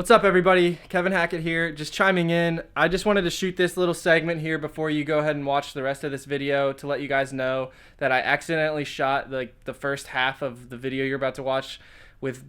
What's up, everybody? Kevin Hackett here, just chiming in. I just wanted to shoot this little segment here before you go ahead and watch the rest of this video to let you guys know that I accidentally shot the first half of the video you're about to watch with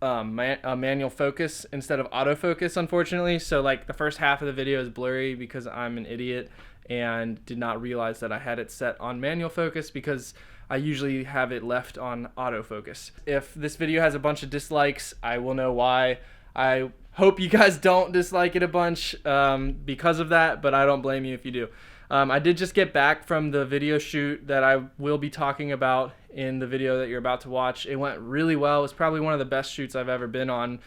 manual focus instead of autofocus, unfortunately. So the first half of the video is blurry because I'm an idiot and did not realize that I had it set on manual focus because I usually have it left on autofocus. If this video has a bunch of dislikes, I will know why. I hope you guys don't dislike it a bunch because of that, but I don't blame you if you do. I did just get back from the video shoot that I will be talking about in the video that you're about to watch. It went really well. It was probably one of the best shoots I've ever been on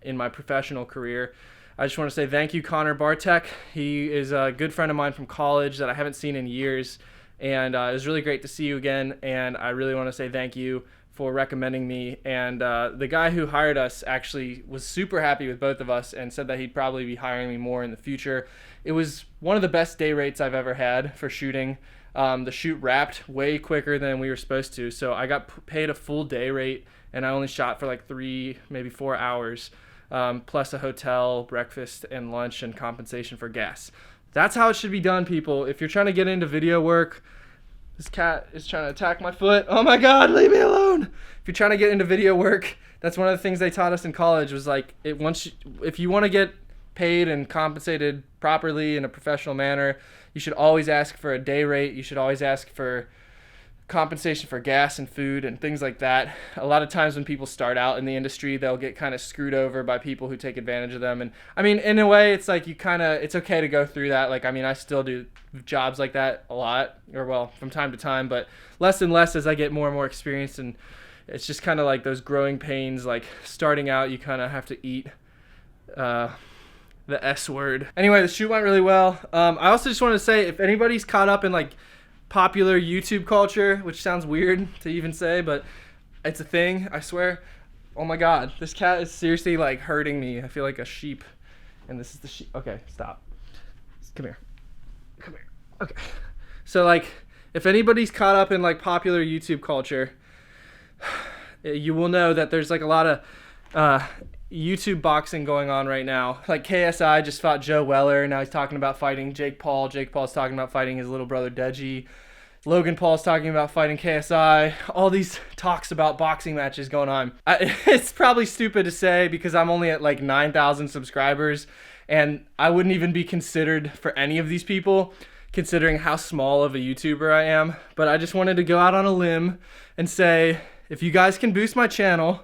in my professional career. I just want to say thank you, Connor Bartek. He is a good friend of mine from college that I haven't seen in years, and it was really great to see you again, and I really want to say thank you for recommending me. And the guy who hired us actually was super happy with both of us and said that he'd probably be hiring me more in the future. It was one of the best day rates I've ever had for shooting. The shoot wrapped way quicker than we were supposed to, so I got paid a full day rate, and I only shot for 3, maybe 4 hours, plus a hotel, breakfast, and lunch, and compensation for gas. That's how it should be done, people. If you're trying to get into video work, this cat is trying to attack my foot. Oh my God, leave me alone. If you're trying to get into video work, that's one of the things they taught us in college was if you want to get paid and compensated properly in a professional manner, you should always ask for a day rate. You should always ask for compensation for gas and food and things like that. A lot of times when people start out in the industry, they'll get kind of screwed over by people who take advantage of them. And I mean, in a way, it's it's okay to go through that. I still do jobs like that a lot, from time to time, but less and less as I get more and more experience. And it's just kind of like those growing pains. Starting out, you kind of have to eat the S word. Anyway, the shoot went really well. I also just wanted to say, if anybody's caught up in popular YouTube culture, which sounds weird to even say, but it's a thing, I swear. Oh my God, this cat is seriously hurting me. I feel like a sheep, and this is the sheep. Okay, stop. Come here. Okay. So if anybody's caught up in popular YouTube culture, you will know that there's a lot of YouTube boxing going on right now. KSI just fought Joe Weller. Now he's talking about fighting Jake Paul. Jake Paul's talking about fighting his little brother Deji. Logan Paul's talking about fighting KSI. All these talks about boxing matches going on. It's probably stupid to say because I'm only at 9,000 subscribers, and I wouldn't even be considered for any of these people considering how small of a YouTuber I am. But I just wanted to go out on a limb and say, if you guys can boost my channel,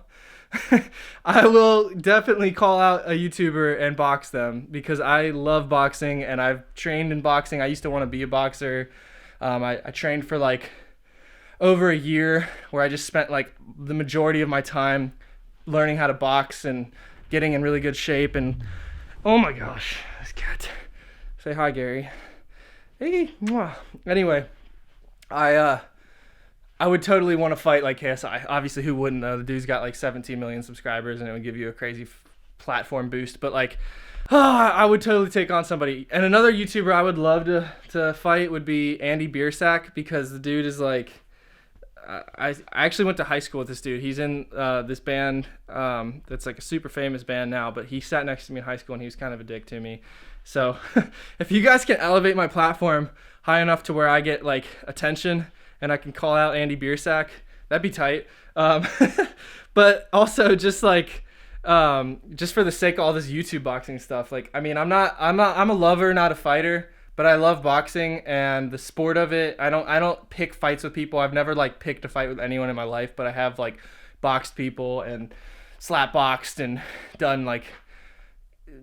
I will definitely call out a YouTuber and box them because I love boxing and I've trained in boxing. I used to want to be a boxer. I trained for over a year where I just spent the majority of my time learning how to box and getting in really good shape. And oh my gosh, this cat. Say hi, Gary. Hey. Mwah. Anyway, I would totally want to fight KSI. Obviously, who wouldn't though? The dude's got 17 million subscribers and it would give you a crazy platform boost. But I would totally take on somebody. And another YouTuber I would love to fight would be Andy Biersack because the dude is I actually went to high school with this dude. He's in this band that's a super famous band now, but he sat next to me in high school and he was kind of a dick to me. So if you guys can elevate my platform high enough to where I get attention and I can call out Andy Biersack, that'd be tight. But also just just for the sake of all this YouTube boxing stuff, I'm a lover, not a fighter, but I love boxing and the sport of it. I don't pick fights with people. I've never picked a fight with anyone in my life, but I have boxed people and slap boxed and done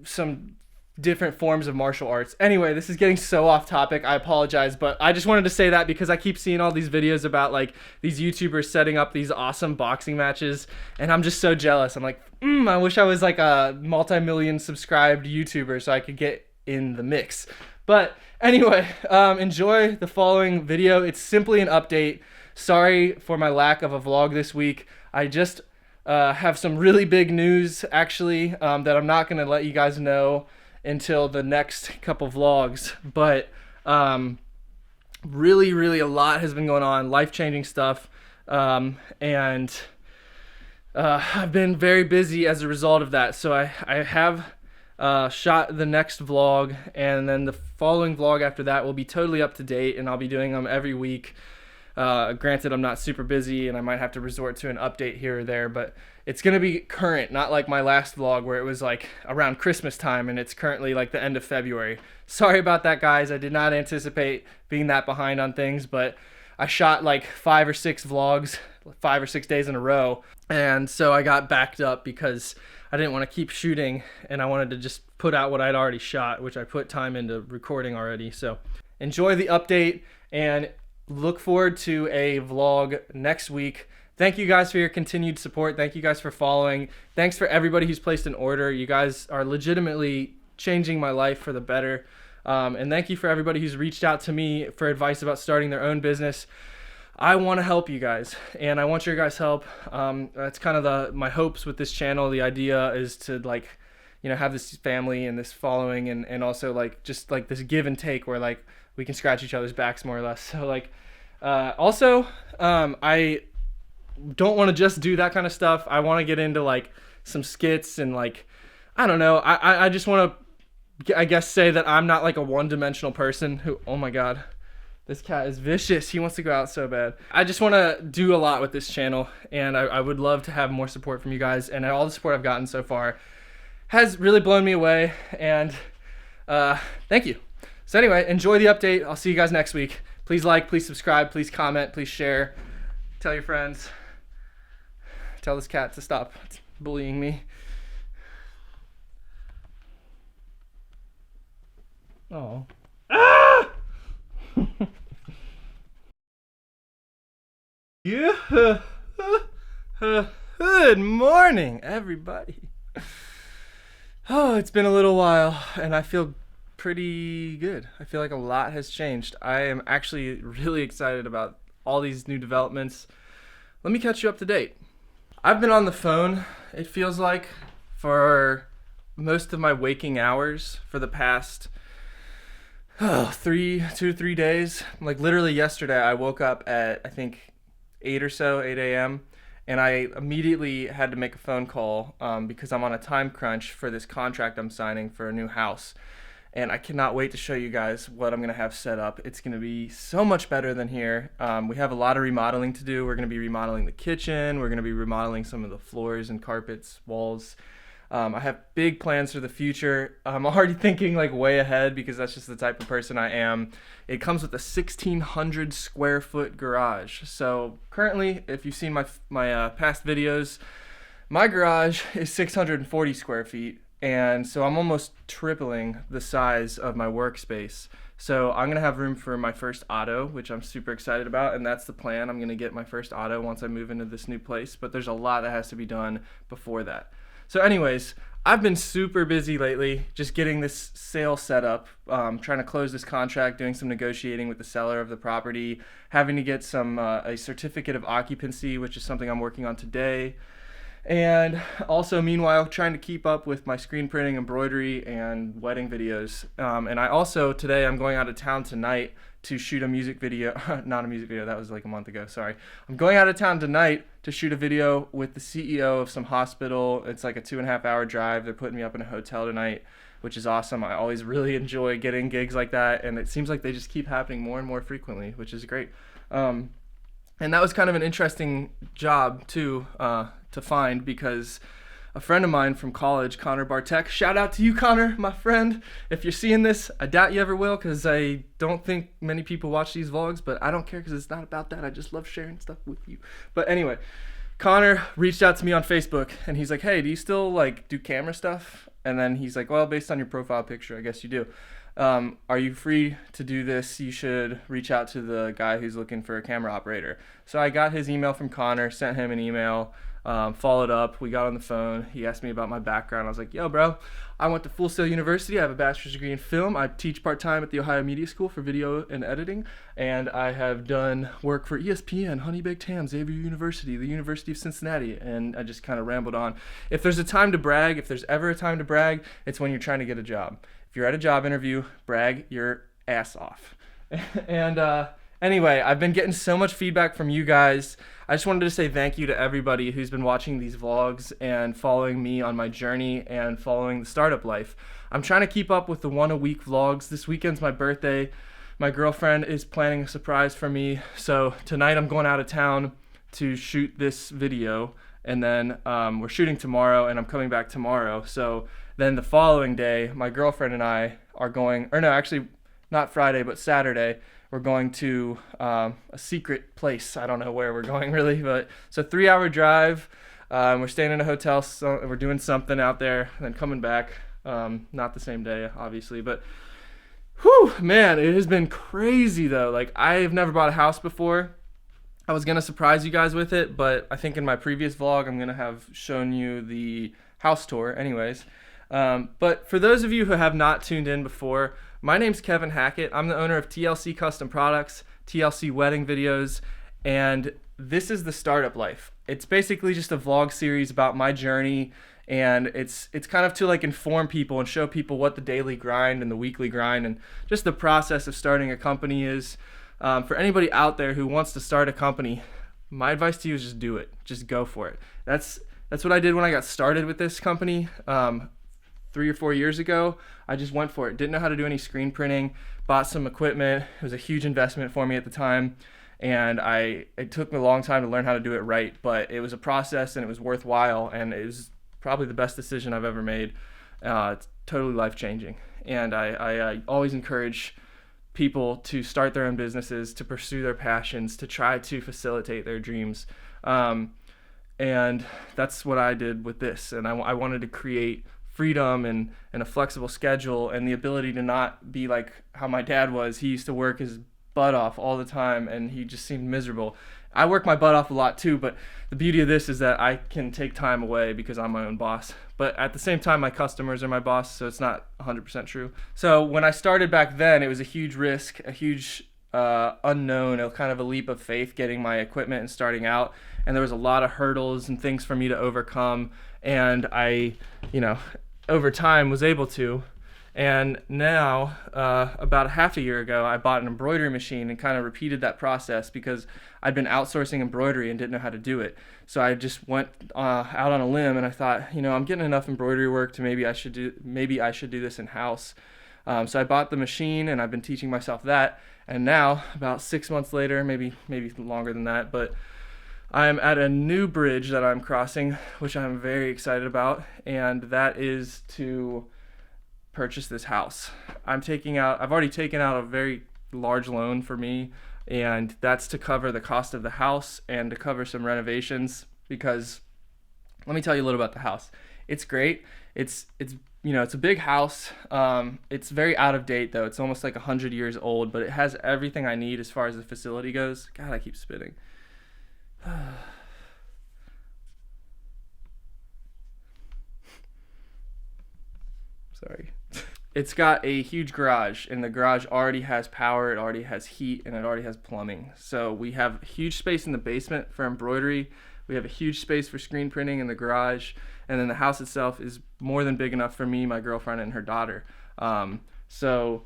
some different forms of martial arts. Anyway, this is getting so off topic. I apologize, but I just wanted to say that because I keep seeing all these videos about these YouTubers setting up these awesome boxing matches, and I'm just so jealous. I'm I wish I was a multi-million subscribed YouTuber so I could get in the mix. But anyway, enjoy the following video. It's simply an update. Sorry for my lack of a vlog this week. I just have some really big news actually that I'm not going to let you guys know until the next couple vlogs, but really a lot has been going on, life-changing stuff, and I've been very busy as a result of that. So I have shot the next vlog, and then the following vlog after that will be totally up to date, and I'll be doing them every week. Granted, I'm not super busy, and I might have to resort to an update here or there, but it's going to be current, not like my last vlog where it was like around Christmas time, and it's currently like the end of February. Sorry about that, guys. I did not anticipate being that behind on things, but I shot like 5 or 6 vlogs, 5 or 6 days in a row, and so I got backed up because I didn't want to keep shooting, and I wanted to just put out what I'd already shot, which I put time into recording already. So enjoy the update, and look forward to a vlog next week. Thank you guys for your continued support. Thank you guys for following. Thanks for everybody who's placed an order. You guys are legitimately changing my life for the better. And thank you for everybody who's reached out to me for advice about starting their own business. I want to help you guys, and I want your guys' help. That's kind of my hopes with this channel. The idea is to have this family and this following, and also like just like this give and take where like we can scratch each other's backs more or less. So like I don't want to just do that kind of stuff. I want to get into like some skits, and like I don't know, I just want to, I guess, say that I'm not like a one-dimensional person who, oh my god, this cat is vicious. He wants to go out so bad. I just want to do a lot with this channel, and I would love to have more support from you guys, and all the support I've gotten so far has really blown me away, and thank you. So anyway, enjoy the update. I'll see you guys next week. Please like, please subscribe, please comment, please share. Tell your friends. Tell this cat to stop bullying me. Oh. Ah! Yeah. Good morning, everybody. Oh, it's been a little while, and I feel pretty good. I feel like a lot has changed. I am actually really excited about all these new developments. Let me catch you up to date. I've been on the phone, it feels like, for most of my waking hours for the past 2 to 3 days. Like literally yesterday I woke up at I think 8 a.m. and I immediately had to make a phone call because I'm on a time crunch for this contract I'm signing for a new house. And I cannot wait to show you guys what I'm gonna have set up. It's gonna be so much better than here. We have a lot of remodeling to do. We're gonna be remodeling the kitchen. We're gonna be remodeling some of the floors and carpets, walls. I have big plans for the future. I'm already thinking like way ahead because that's just the type of person I am. It comes with a 1,600 square foot garage. So currently, if you've seen my past videos, my garage is 640 square feet. And so I'm almost tripling the size of my workspace. So I'm gonna have room for my first auto, which I'm super excited about, and that's the plan. I'm gonna get my first auto once I move into this new place, but there's a lot that has to be done before that. So anyways, I've been super busy lately just getting this sale set up, trying to close this contract, doing some negotiating with the seller of the property, having to get some a certificate of occupancy, which is something I'm working on today. And also, meanwhile, trying to keep up with my screen printing, embroidery, and wedding videos. And I also, today, I'm going out of town tonight to shoot a music video. Not a music video, that was like a month ago, sorry. I'm going out of town tonight to shoot a video with the CEO of some hospital. It's like a 2.5 hour drive. They're putting me up in a hotel tonight, which is awesome. I always really enjoy getting gigs like that, and it seems like they just keep happening more and more frequently, which is great. And that was kind of an interesting job too, to find, because a friend of mine from college, Connor Bartek, shout out to you, Connor, my friend. If you're seeing this, I doubt you ever will, because I don't think many people watch these vlogs, but I don't care because it's not about that. I just love sharing stuff with you. But anyway, Connor reached out to me on Facebook, and he's like, hey, do you still like do camera stuff? And then he's like, well, based on your profile picture, I guess you do. Are you free to do this? You should reach out to the guy who's looking for a camera operator. So I got his email from Connor, sent him an email, followed up. We got on the phone. He asked me about my background. I was like, yo, bro, I went to Full Sail University. I have a bachelor's degree in film. I teach part-time at the Ohio Media School for video and editing. And I have done work for ESPN, Honey Baked Ham, Xavier University, the University of Cincinnati. And I just kind of rambled on. If there's a time to brag, if there's ever a time to brag, it's when you're trying to get a job. If you're at a job interview, brag your ass off. And Anyway, I've been getting so much feedback from you guys. I just wanted to say thank you to everybody who's been watching these vlogs and following me on my journey and following the startup life. I'm trying to keep up with the 1 a week vlogs. This weekend's my birthday. My girlfriend is planning a surprise for me. So tonight I'm going out of town to shoot this video, and then we're shooting tomorrow and I'm coming back tomorrow. So then the following day, my girlfriend and I are going, or no, actually not Friday, but Saturday, we're going to a secret place. I don't know where we're going really, but it's a 3-hour drive. We're staying in a hotel, so we're doing something out there, and then coming back. Not the same day, obviously, but whew, man, it has been crazy though. Like, I've never bought a house before. I was gonna surprise you guys with it, but I think in my previous vlog, I'm gonna have shown you the house tour anyways. But for those of you who have not tuned in before, my name's Kevin Hackett. I'm the owner of TLC Custom Products, TLC Wedding Videos, and this is the startup life. It's basically just a vlog series about my journey, and it's kind of to like inform people and show people what the daily grind and the weekly grind and just the process of starting a company is. For anybody out there who wants to start a company, my advice to you is just do it. Just go for it. That's what I did when I got started with this company. 3 or 4 years ago, I just went for it. Didn't know how to do any screen printing, bought some equipment. It was a huge investment for me at the time, and it took me a long time to learn how to do it right, but it was a process and it was worthwhile, and it was probably the best decision I've ever made. It's totally life-changing, and I always encourage people to start their own businesses, to pursue their passions, to try to facilitate their dreams. And that's what I did with this, and I wanted to create freedom and a flexible schedule and the ability to not be like how my dad was. He used to work his butt off all the time and he just seemed miserable. I work my butt off a lot too, but the beauty of this is that I can take time away because I'm my own boss. But at the same time, my customers are my boss, so it's not 100% true. So when I started back then, it was a huge risk, a huge unknown, a kind of a leap of faith getting my equipment and starting out. And there was a lot of hurdles and things for me to overcome. And I, over time was able to. And now, about half a year ago, I bought an embroidery machine and kind of repeated that process because I'd been outsourcing embroidery and didn't know how to do it. So I just went out on a limb, and I thought, I'm getting enough embroidery work to maybe I should do this in-house. So I bought the machine, and I've been teaching myself that. And now, about 6 months later, maybe longer than that, but I'm at a new bridge that I'm crossing, which I'm very excited about, and that is to purchase this house. I've already taken out a very large loan for me, and that's to cover the cost of the house and to cover some renovations, because let me tell you a little about the house. It's great. It's a big house. It's very out of date though. It's almost like 100 years old, but it has everything I need as far as the facility goes. God, I keep spitting. Sorry. It's got a huge garage, and the garage already has power, it already has heat, and it already has plumbing. So we have a huge space in the basement for embroidery. We have a huge space for screen printing in the garage, and then the house itself is more than big enough for me, my girlfriend, and her daughter. So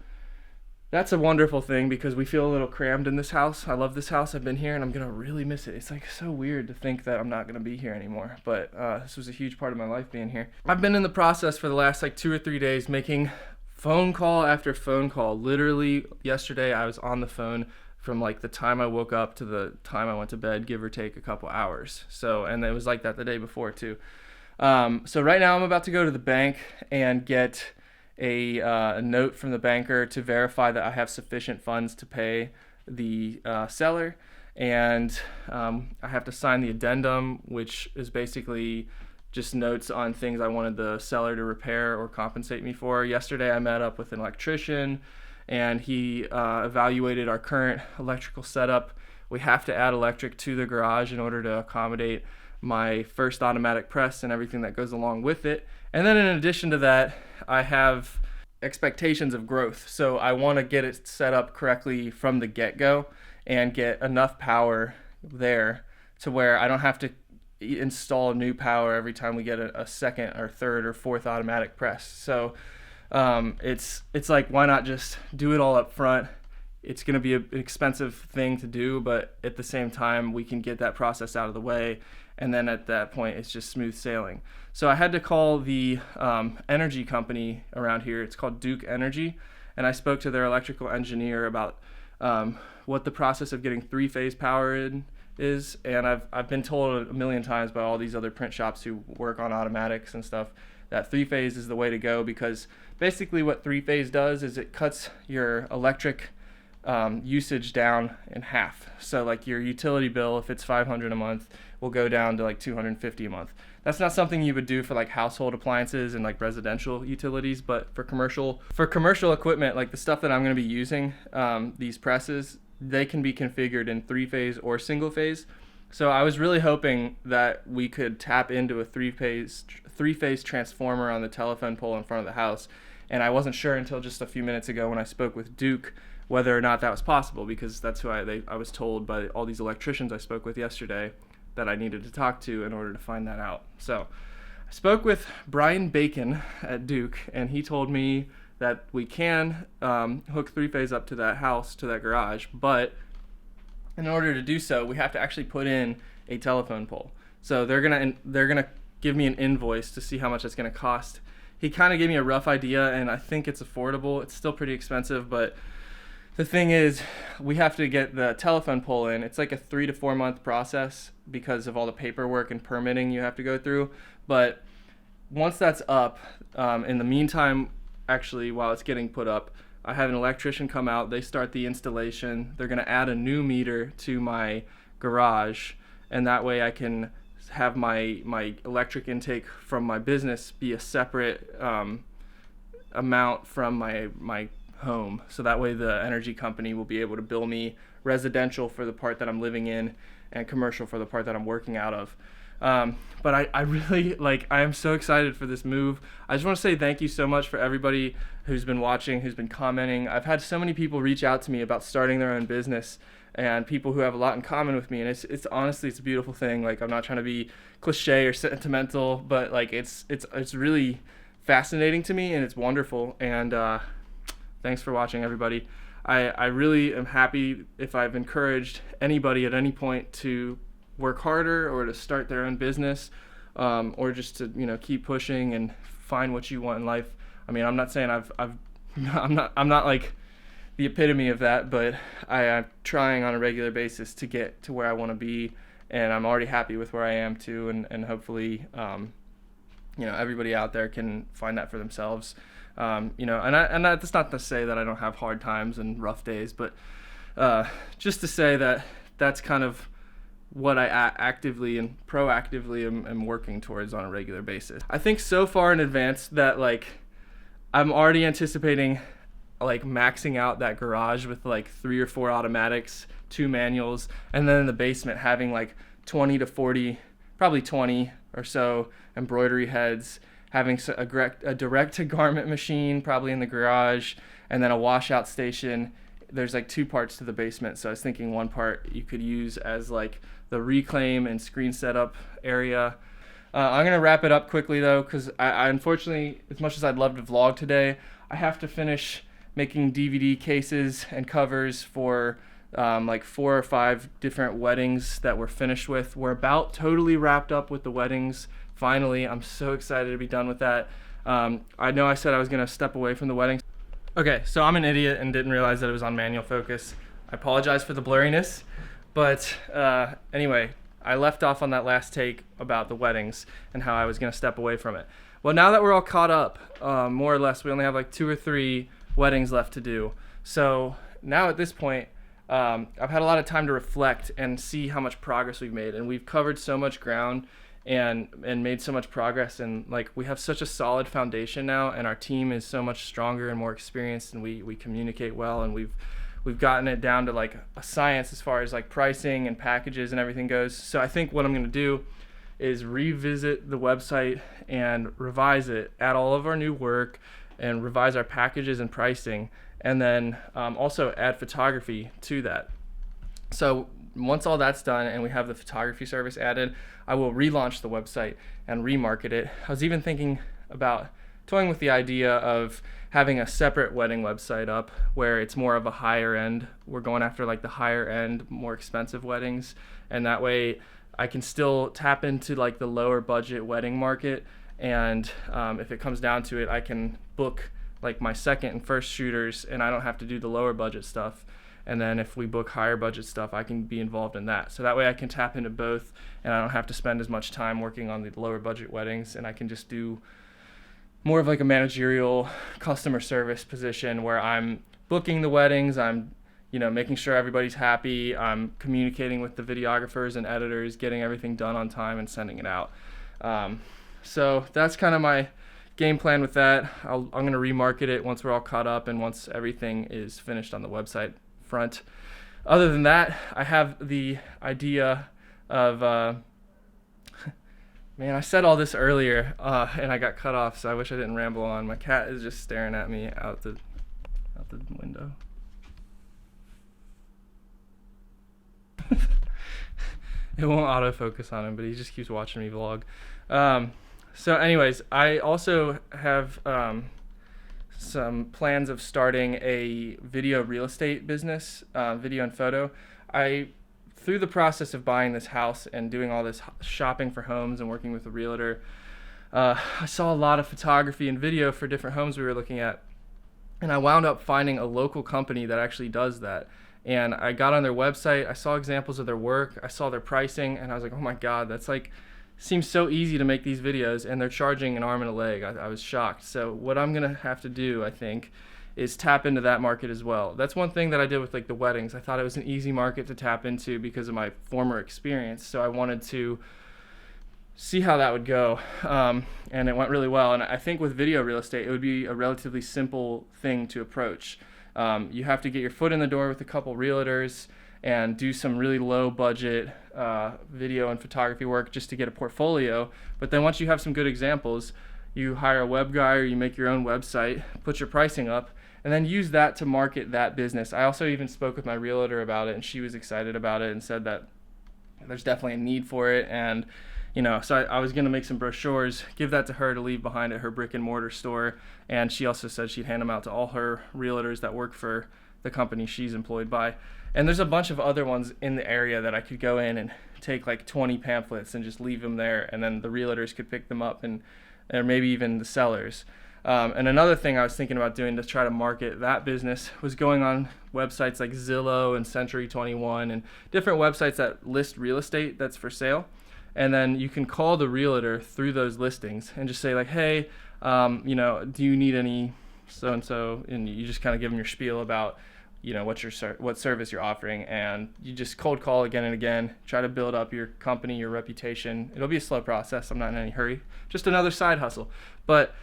that's a wonderful thing because we feel a little crammed in this house. I love this house. I've been here and I'm gonna really miss it. It's like so weird to think that I'm not gonna be here anymore, but this was a huge part of my life being here. I've been in the process for the last 2 or 3 days making phone call after phone call. Literally yesterday I was on the phone from the time I woke up to the time I went to bed, give or take a couple hours. So, and it was like that the day before too. So right now I'm about to go to the bank and get a note from the banker to verify that I have sufficient funds to pay the seller, and I have to sign the addendum, which is basically just notes on things I wanted the seller to repair or compensate me for. Yesterday I met up with an electrician, and he evaluated our current electrical setup. We have to add electric to the garage in order to accommodate my first automatic press and everything that goes along with it. And then in addition to that, I have expectations of growth. So I want to get it set up correctly from the get-go and get enough power there to where I don't have to install new power every time we get a second or third or fourth automatic press. So it's like, why not just do it all up front? it's going to be an expensive thing to do, but at the same time, we can get that process out of the way. And then at that point, it's just smooth sailing. So I had to call the energy company around here. It's called Duke Energy. And I spoke to their electrical engineer about what the process of getting 3-phase power in is. And I've been told a million times by all these other print shops who work on automatics and stuff that 3-phase is the way to go, because basically what 3-phase does is it cuts your electric usage down in half. So like your utility bill, if it's $500 a month, will go down to like $250 a month. That's not something you would do for like household appliances and like residential utilities, but for commercial equipment, like the stuff that I'm going to be using, these presses, they can be configured in 3-phase or single phase. So I was really hoping that we could tap into a 3-phase transformer on the telephone pole in front of the house. And I wasn't sure until just a few minutes ago when I spoke with Duke whether or not that was possible, because that's who I was told by all these electricians I spoke with yesterday that I needed to talk to in order to find that out. So I spoke with Brian Bacon at Duke, and he told me that we can hook 3-phase up to that house, to that garage, but in order to do so, we have to actually put in a telephone pole. So they're gonna give me an invoice to see how much it's gonna cost. He kind of gave me a rough idea, and I think it's affordable. It's still pretty expensive, but the thing is, we have to get the telephone pole in. It's like a 3 to 4 month process because of all the paperwork and permitting you have to go through. But once that's up, in the meantime, actually, while it's getting put up, I have an electrician come out. They start the installation. They're going to add a new meter to my garage, and that way I can have my electric intake from my business be a separate amount from my home. So that way the energy company will be able to bill me residential for the part that I'm living in and commercial for the part that I'm working out of. But I really, I am so excited for this move. I just want to say thank you so much for everybody who's been watching, who's been commenting. I've had so many people reach out to me about starting their own business, and people who have a lot in common with me, and it's honestly, it's a beautiful thing. Like, I'm not trying to be cliche or sentimental, but like it's really fascinating to me, and it's wonderful. And thanks for watching, everybody. I really am happy if I've encouraged anybody at any point to work harder or to start their own business, or just to keep pushing and find what you want in life. I mean, I'm not saying I'm not like the epitome of that, but I'm trying on a regular basis to get to where I want to be, and I'm already happy with where I am too, and hopefully everybody out there can find that for themselves. And that's not to say that I don't have hard times and rough days, but just to say that that's kind of what I actively and proactively am working towards on a regular basis. I think so far in advance that I'm already anticipating maxing out that garage with 3 or 4 automatics, 2 manuals, and then in the basement having 20 to 40, probably 20 or so embroidery heads, having a direct-to-garment machine probably in the garage, and then a washout station. There's 2 parts to the basement, so I was thinking one part you could use as the reclaim and screen setup area. I'm going to wrap it up quickly though, because I unfortunately, as much as I'd love to vlog today, I have to finish making DVD cases and covers for 4 or 5 different weddings that we're finished with. We're about totally wrapped up with the weddings. Finally, I'm so excited to be done with that. I know I said I was going to step away from the weddings. Okay, so I'm an idiot and didn't realize that it was on manual focus. I apologize for the blurriness, but anyway, I left off on that last take about the weddings and how I was going to step away from it. Well, now that we're all caught up, more or less, we only have 2 or 3 weddings left to do. So now at this point, I've had a lot of time to reflect and see how much progress we've made, and we've covered so much ground and made so much progress, and we have such a solid foundation now, and our team is so much stronger and more experienced, and we communicate well, and we've gotten it down to a science as far as pricing and packages and everything goes. So I think what I'm going to do is revisit the website and revise it, add all of our new work, and revise our packages and pricing, and then also add photography to that. So once all that's done and we have the photography service added, I will relaunch the website and remarket it. I was even thinking about toying with the idea of having a separate wedding website up where it's more of a higher end. We're going after like the higher end, more expensive weddings, and that way I can still tap into like the lower budget wedding market. And if it comes down to it, I can book like my second and first shooters, and I don't have to do the lower budget stuff. And then if we book higher budget stuff, I can be involved in that. So that way I can tap into both, and I don't have to spend as much time working on the lower budget weddings, and I can just do more of like a managerial customer service position where I'm booking the weddings, I'm making sure everybody's happy, I'm communicating with the videographers and editors, getting everything done on time and sending it out. So that's kind of my game plan with that. I'm going to remarket it once we're all caught up and once everything is finished on the website front. Other than that, I have the idea of man, I said all this earlier and I got cut off, so I wish I didn't ramble on. My cat is just staring at me out the window. It won't autofocus on him, but he just keeps watching me vlog. So anyways, I also have some plans of starting a video real estate business, video and photo. Through the process of buying this house and doing all this shopping for homes and working with a realtor, I saw a lot of photography and video for different homes we were looking at. And I wound up finding a local company that actually does that. And I got on their website, I saw examples of their work, I saw their pricing, and I was like, oh my God, that's like, seems so easy to make these videos, and they're charging an arm and a leg. I was shocked. So what I'm gonna have to do, I think, is tap into that market as well. That's one thing that I did with like the weddings. I thought it was an easy market to tap into because of my former experience. So I wanted to see how that would go. And it went really well. And I think with video real estate, it would be a relatively simple thing to approach. You have to get your foot in the door with a couple realtors and do some really low budget video and photography work just to get a portfolio. But then once you have some good examples, you hire a web guy or you make your own website, put your pricing up, and then use that to market that business. I also even spoke with my realtor about it, and she was excited about it and said that there's definitely a need for it. And so I was going to make some brochures, give that to her to leave behind at her brick and mortar store. And she also said she'd hand them out to all her realtors that work for the company she's employed by. And there's a bunch of other ones in the area that I could go in and take like 20 pamphlets and just leave them there, and then the realtors could pick them up, or maybe even the sellers. And another thing I was thinking about doing to try to market that business was going on websites like Zillow and Century 21 and different websites that list real estate that's for sale. And then you can call the realtor through those listings and just say like, hey, do you need any so-and-so? And you just kind of give them your spiel about, what service you're offering. And you just cold call again and again, try to build up your company, your reputation. It'll be a slow process. I'm not in any hurry. Just another side hustle. But,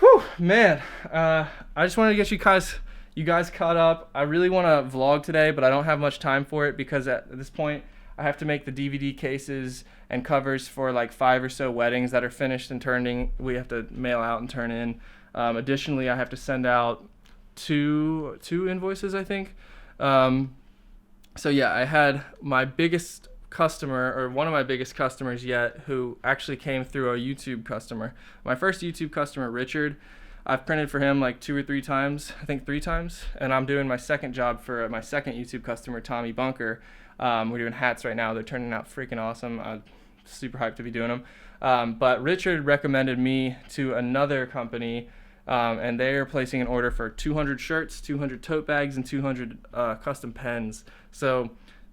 whew, man, I just wanted to get you guys caught up. I really want to vlog today, but I don't have much time for it because at this point, I have to make the DVD cases and covers for like 5 or so weddings that are finished and we have to mail out and turn in. Additionally, I have to send out two invoices, I think. So yeah, I had my biggest customer, or one of my biggest customers yet, who actually came through a YouTube customer. My first YouTube customer, Richard, I've printed for him like 2 or 3 times, I think 3 times, and I'm doing my second job for my second YouTube customer, Tommy Bunker. We're doing hats right now. They're turning out freaking awesome. I'm super hyped to be doing them. But Richard recommended me to another company, and they're placing an order for 200 shirts, 200 tote bags, and 200 custom pens. So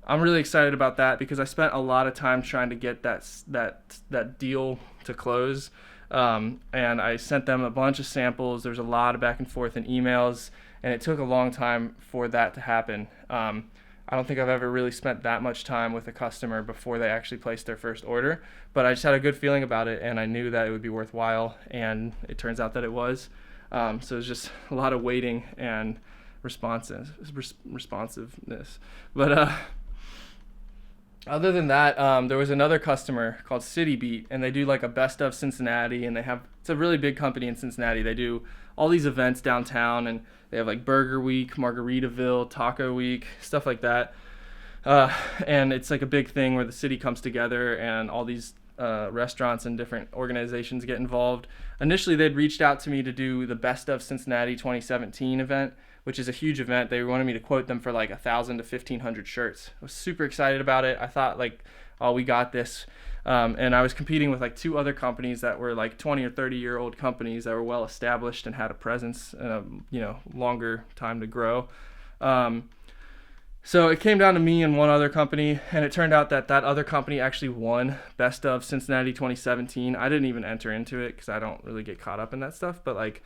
I'm really excited about that because I spent a lot of time trying to get that deal to close. And I sent them a bunch of samples. There's a lot of back and forth in emails, and it took a long time for that to happen. I don't think I've ever really spent that much time with a customer before they actually placed their first order, but I just had a good feeling about it, and I knew that it would be worthwhile, and it turns out that it was. So it was just a lot of waiting and responsiveness. But other than that, there was another customer called City Beat, and they do like a best of Cincinnati, and it's a really big company in Cincinnati. They do all these events downtown, and they have like Burger Week, Margaritaville, Taco Week, stuff like that. And it's like a big thing where the city comes together and all these restaurants and different organizations get involved. Initially, they'd reached out to me to do the Best of Cincinnati 2017 event, which is a huge event. They wanted me to quote them for like 1,000 to 1,500 shirts. I was super excited about it. I thought like, oh, we got this. And I was competing with like 2 other companies that were like 20 or 30-year-old companies that were well established and had a presence and a longer time to grow. So it came down to me and one other company, and it turned out that other company actually won Best of Cincinnati 2017. I didn't even enter into it because I don't really get caught up in that stuff, but like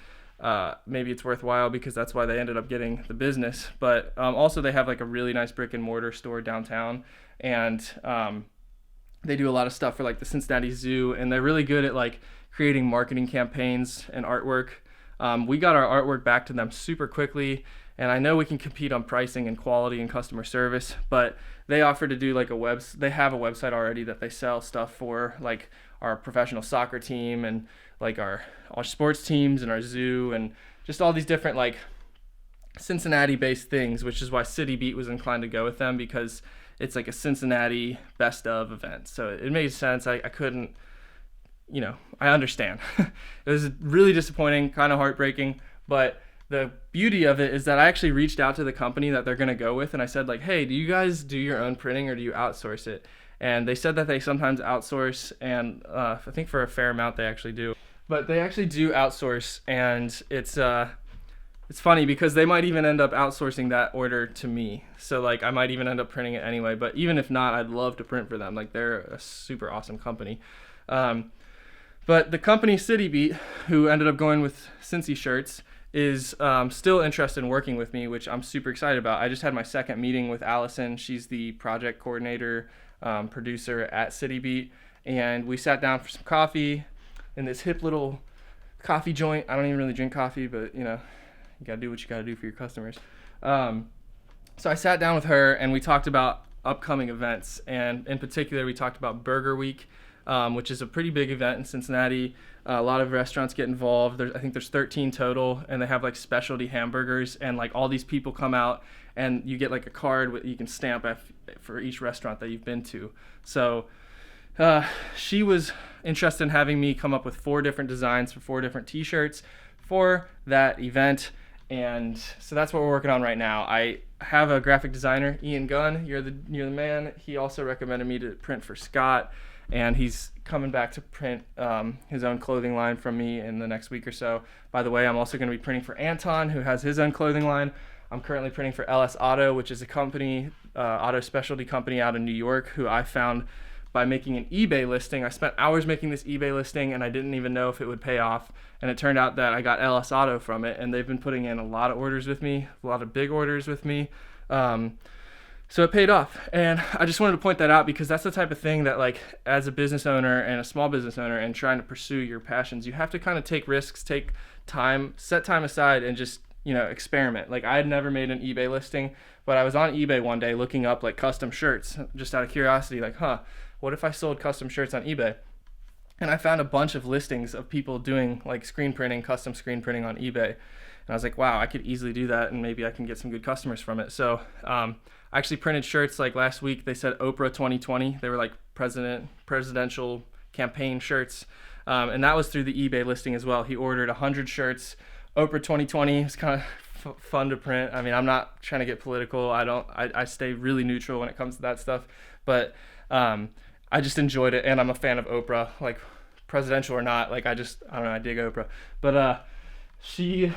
maybe it's worthwhile because that's why they ended up getting the business. But also they have like a really nice brick and mortar store downtown, and they do a lot of stuff for like the Cincinnati Zoo, and they're really good at like creating marketing campaigns and artwork. We got our artwork back to them super quickly, and I know we can compete on pricing and quality and customer service, but they offer to do like they have a website already that they sell stuff for, like our professional soccer team and like our sports teams and our zoo and just all these different like Cincinnati based things, which is why City Beat was inclined to go with them, because it's like a Cincinnati best of event. So it made sense. I couldn't, I understand. It was really disappointing, kind of heartbreaking, but the beauty of it is that I actually reached out to the company that they're going to go with, and I said like, hey, do you guys do your own printing or do you outsource it? And they said that they sometimes outsource, and I think for a fair amount they actually do. But they actually do outsource, and it's funny because they might even end up outsourcing that order to me. So like I might even end up printing it anyway, but even if not, I'd love to print for them. Like they're a super awesome company. But the company City Beat, who ended up going with Cincy shirts, is still interested in working with me, which I'm super excited about. I just had my second meeting with Allison. She's the project coordinator, producer at City Beat, and we sat down for some coffee in this hip little coffee joint. I don't even really drink coffee, but you gotta do what you gotta do for your customers. So I sat down with her and we talked about upcoming events, and in particular we talked about Burger Week, which is a pretty big event in Cincinnati. A lot of restaurants get involved. I think there's 13 total, and they have like specialty hamburgers, and like all these people come out, and you get like a card you can stamp for each restaurant that you've been to. So she was interested in having me come up with 4 different designs for 4 different t-shirts for that event, and so that's what we're working on right now. I have a graphic designer, Ian Gunn. You're the man. He also recommended me to print for Scott, and he's coming back to print his own clothing line from me in the next week or so. By the way, I'm also going to be printing for Anton, who has his own clothing line. I'm currently printing for LS Auto, which is a company, auto specialty company out in New York, who I found by making an eBay listing. I spent hours making this eBay listing, and I didn't even know if it would pay off. And it turned out that I got LS Auto from it, and they've been putting in a lot of orders with me, a lot of big orders with me. So it paid off, and I just wanted to point that out because that's the type of thing that, like, as a business owner and a small business owner and trying to pursue your passions, you have to kind of take risks, take time, set time aside, and just, experiment. Like, I had never made an eBay listing, but I was on eBay one day looking up, like, custom shirts, just out of curiosity, like, what if I sold custom shirts on eBay? And I found a bunch of listings of people doing, like, screen printing, custom screen printing on eBay. And I was like, wow, I could easily do that, and maybe I can get some good customers from it. So I actually printed shirts like last week. They said Oprah 2020. They were like presidential campaign shirts. And that was through the eBay listing as well. He ordered 100 shirts. Oprah 2020. It's kind of fun to print. I mean, I'm not trying to get political. I stay really neutral when it comes to that stuff. But I just enjoyed it, and I'm a fan of Oprah, like presidential or not. Like I don't know, I dig Oprah. But he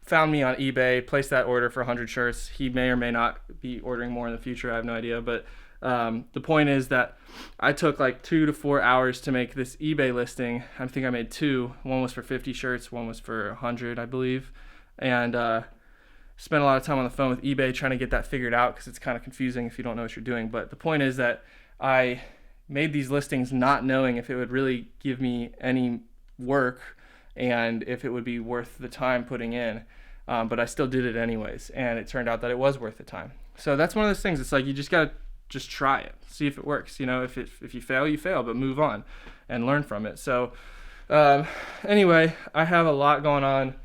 found me on eBay, placed that order for 100 shirts. He may or may not be ordering more in the future. I have no idea. But the point is that I took like 2 to 4 hours to make this eBay listing. I think I made 2. One was for 50 shirts. One was for 100, I believe. And spent a lot of time on the phone with eBay trying to get that figured out because it's kind of confusing if you don't know what you're doing. But the point is that I made these listings not knowing if it would really give me any work and if it would be worth the time putting in. But I still did it anyways, and it turned out that it was worth the time. So that's one of those things. It's like you just gotta just try it, see if it works. If you fail, you fail, but move on and learn from it. So anyway, I have a lot going on.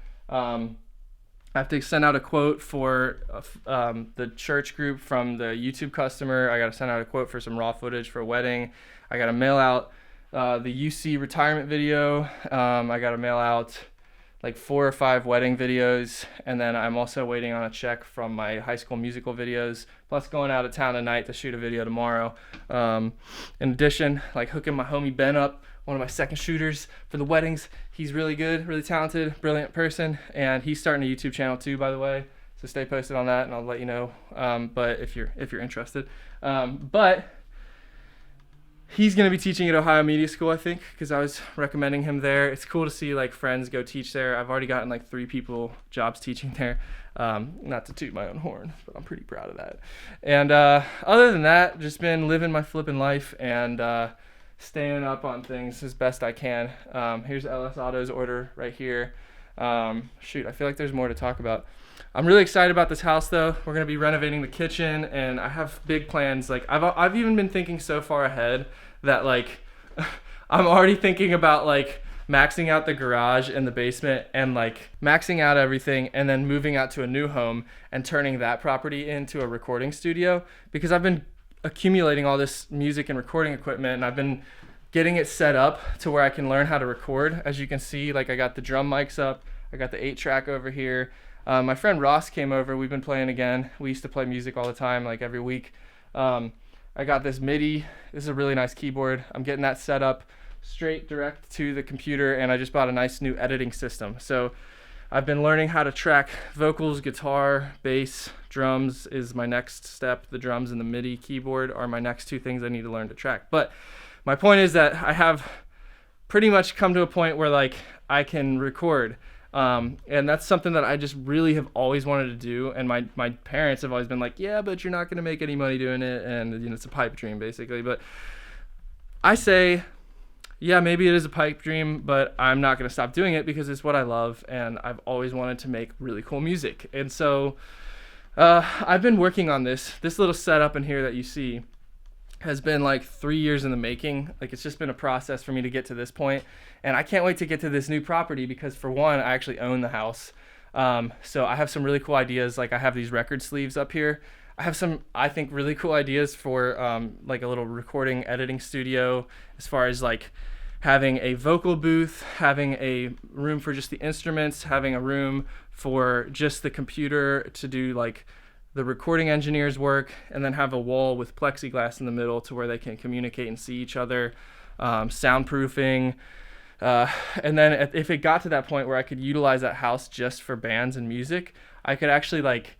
I have to send out a quote for the church group from the YouTube customer. I got to send out a quote for some raw footage for a wedding. I got to mail out the UC retirement video. I got to mail out like 4 or 5 wedding videos, and then I'm also waiting on a check from my high school musical videos, plus going out of town tonight to shoot a video tomorrow. In addition, like hooking my homie Ben up, one of my second shooters for the weddings. He's really good, really talented, brilliant person, and he's starting a YouTube channel too, by the way, so stay posted on that and I'll let you know, but if you're interested. But he's going to be teaching at Ohio Media School, I think, because I was recommending him there. It's cool to see like friends go teach there. I've already gotten like 3 people jobs teaching there. Not to toot my own horn, but I'm pretty proud of that. And other than that, just been living my flipping life and staying up on things as best I can. Here's LS Auto's order right here. Shoot, I feel like there's more to talk about. I'm really excited about this house though. We're going to be renovating the kitchen, and I have big plans. Like I've even been thinking so far ahead that like I'm already thinking about like maxing out the garage and the basement and like maxing out everything and then moving out to a new home and turning that property into a recording studio, because I've been accumulating all this music and recording equipment, and I've been getting it set up to where I can learn how to record. As you can see, like I got the drum mics up, I got the 8-track over here. My friend Ross came over. We've been playing again. We used to play music all the time, like every week. I got this MIDI. This is a really nice keyboard. I'm getting that set up straight direct to the computer, and I just bought a nice new editing system. So I've been learning how to track vocals, guitar, bass, drums is my next step. The drums and the MIDI keyboard are my next 2 things I need to learn to track. But my point is that I have pretty much come to a point where like I can record. And that's something that I just really have always wanted to do. And my parents have always been like, yeah, but you're not going to make any money doing it. And, you know, it's a pipe dream basically. But I say, yeah, maybe it is a pipe dream, but I'm not going to stop doing it because it's what I love. And I've always wanted to make really cool music. And so, I've been working on this little setup in here that you see has been like 3 years in the making. Like it's just been a process for me to get to this point. And I can't wait to get to this new property because for one, I actually own the house. So I have some really cool ideas. Like I have these record sleeves up here. I have some, I think, really cool ideas for like a little recording editing studio, as far as like having a vocal booth, having a room for just the instruments, having a room for just the computer to do like the recording engineer's work, and then have a wall with plexiglass in the middle to where they can communicate and see each other, soundproofing. And then if it got to that point where I could utilize that house just for bands and music, I could actually like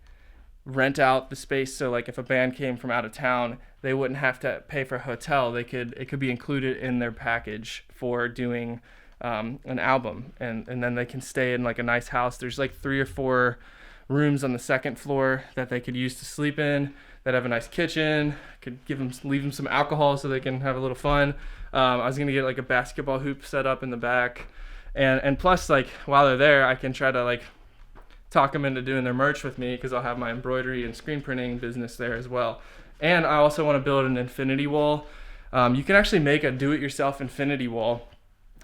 rent out the space. So like if a band came from out of town, they wouldn't have to pay for a hotel. It could be included in their package for doing an album, and then they can stay in like a nice house. There's like 3 or 4 rooms on the 2nd floor that they could use to sleep in, that have a nice kitchen. Could leave them some alcohol so they can have a little fun. I was gonna get like a basketball hoop set up in the back, and plus like while they're there, I can try to like talk them into doing their merch with me, because I'll have my embroidery and screen printing business there as well. And I also want to build an infinity wall. You can actually make a do-it-yourself infinity wall.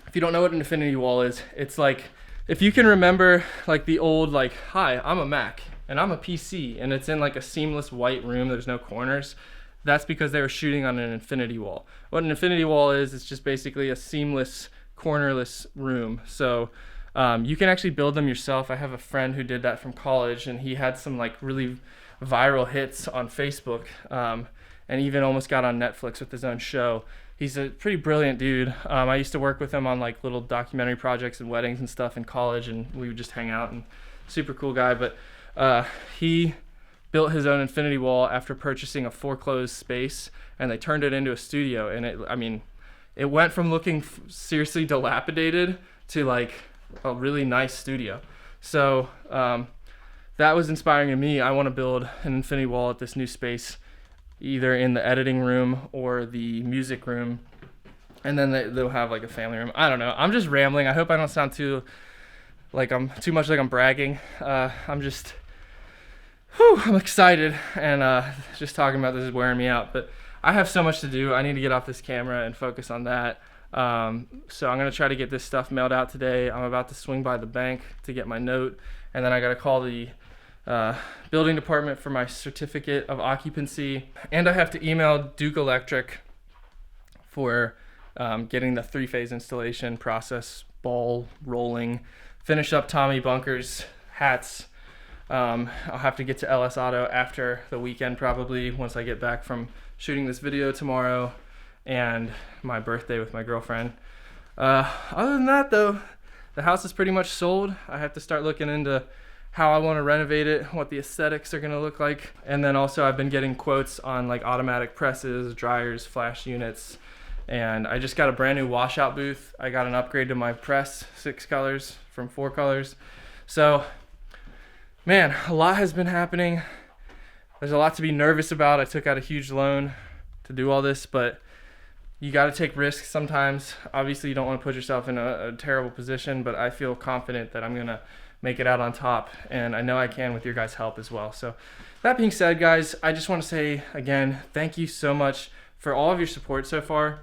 If you don't know what an infinity wall is, it's like, if you can remember like the old like, hi, I'm a Mac and I'm a PC, and it's in like a seamless white room, there's no corners. That's because they were shooting on an infinity wall. What an infinity wall is, it's just basically a seamless, cornerless room. So you can actually build them yourself. I have a friend who did that from college, and he had some like really viral hits on Facebook, and even almost got on Netflix with his own show. He's a pretty brilliant dude. I used to work with him on like little documentary projects and weddings and stuff in college, and we would just hang out, and super cool guy. But he built his own infinity wall after purchasing a foreclosed space, and they turned it into a studio. And it went from looking seriously dilapidated to like a really nice studio. So that was inspiring to me. I want to build an infinity wall at this new space, either in the editing room or the music room, and then they'll have like a family room. I don't know. I'm just rambling. I hope I don't sound too much like I'm bragging. I'm excited, and just talking about this is wearing me out. But I have so much to do. I need to get off this camera and focus on that. So I'm gonna try to get this stuff mailed out today. I'm about to swing by the bank to get my note, and then I gotta call the building department for my certificate of occupancy, and I have to email Duke Electric for getting the 3-phase installation process ball rolling, finish up Tommy Bunker's hats. I'll have to get to LS Auto after the weekend, probably once I get back from shooting this video tomorrow and my birthday with my girlfriend. Other than that though, the house is pretty much sold. I have to start looking into how I want to renovate it, what the aesthetics are going to look like. And then also I've been getting quotes on like automatic presses, dryers, flash units, and I just got a brand new washout booth. I got an upgrade to my press, 6 colors from 4 colors. So man, a lot has been happening. There's a lot to be nervous about. I took out a huge loan to do all this, but you got to take risks sometimes. Obviously, you don't want to put yourself in a terrible position, but I feel confident that I'm going to make it out on top, and I know I can with your guys' help as well. So that being said, guys, I just want to say again, thank you so much for all of your support so far.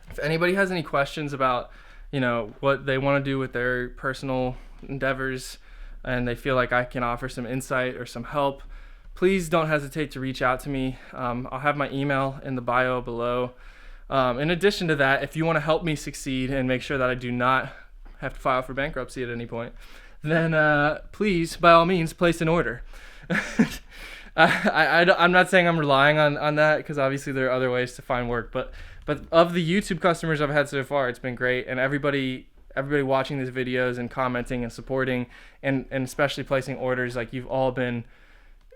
If anybody has any questions about, what they want to do with their personal endeavors, and they feel like I can offer some insight or some help, please don't hesitate to reach out to me. I'll have my email in the bio below. In addition to that, if you want to help me succeed and make sure that I do not have to file for bankruptcy at any point, then please, by all means, place an order. I'm not saying I'm relying on that, because obviously there are other ways to find work, but of the YouTube customers I've had so far, it's been great, and everybody watching these videos and commenting and supporting and especially placing orders, like, you've all been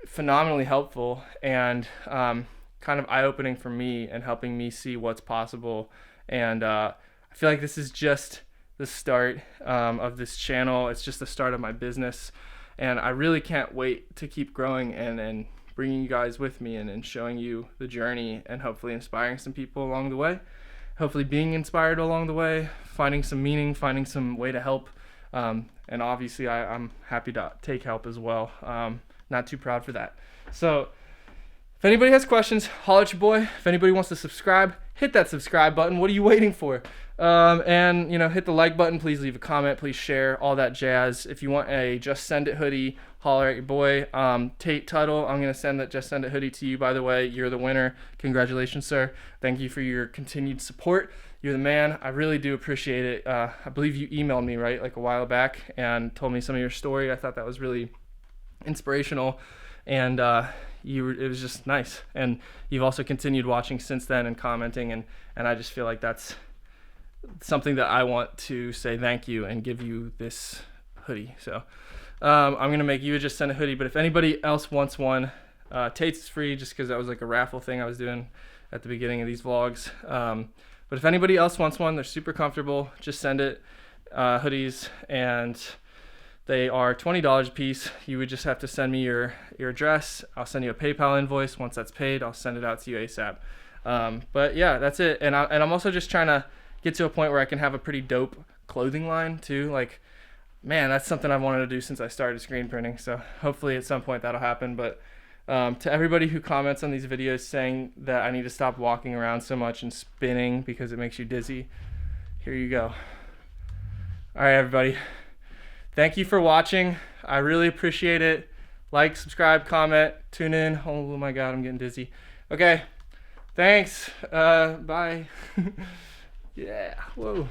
phenomenally helpful and kind of eye-opening for me and helping me see what's possible. And I feel like this is just the start of this channel. It's just the start of my business, and I really can't wait to keep growing and bringing you guys with me and showing you the journey, and hopefully inspiring some people along the way, hopefully being inspired along the way, finding some meaning, finding some way to help, and obviously I'm happy to take help as well. Not too proud for that. So if anybody has questions, holler at your boy. If anybody wants to subscribe, hit that subscribe button. What are you waiting for? And hit the like button. Please leave a comment. Please share, all that jazz. If you want a Just Send It hoodie, holler at your boy. Tate Tuttle, I'm going to send that Just Send It hoodie to you, by the way. You're the winner. Congratulations, sir. Thank you for your continued support. You're the man. I really do appreciate it. I believe you emailed me, right, like a while back, and told me some of your story. I thought that was really inspirational, and it was just nice. And you've also continued watching since then and commenting, and I just feel like that's something that I want to say thank you and give you this hoodie. So I'm gonna make you just send a hoodie, but if anybody else wants one, Tate's is free, just because that was like a raffle thing I was doing at the beginning of these vlogs. But if anybody else wants one, they're super comfortable. Just send it. Hoodies, and they are $20 a piece. You would just have to send me your address. I'll send you a PayPal invoice. Once that's paid, I'll send it out to you ASAP. But yeah, that's it. And I'm also just trying to get to a point where I can have a pretty dope clothing line too. Like, man, that's something I've wanted to do since I started screen printing. So hopefully at some point that'll happen. But to everybody who comments on these videos saying that I need to stop walking around so much and spinning because it makes you dizzy, here you go. All right, everybody. Thank you for watching. I really appreciate it. Like, subscribe, comment, tune in. Oh my God, I'm getting dizzy. Okay, thanks. Bye. Yeah, whoa.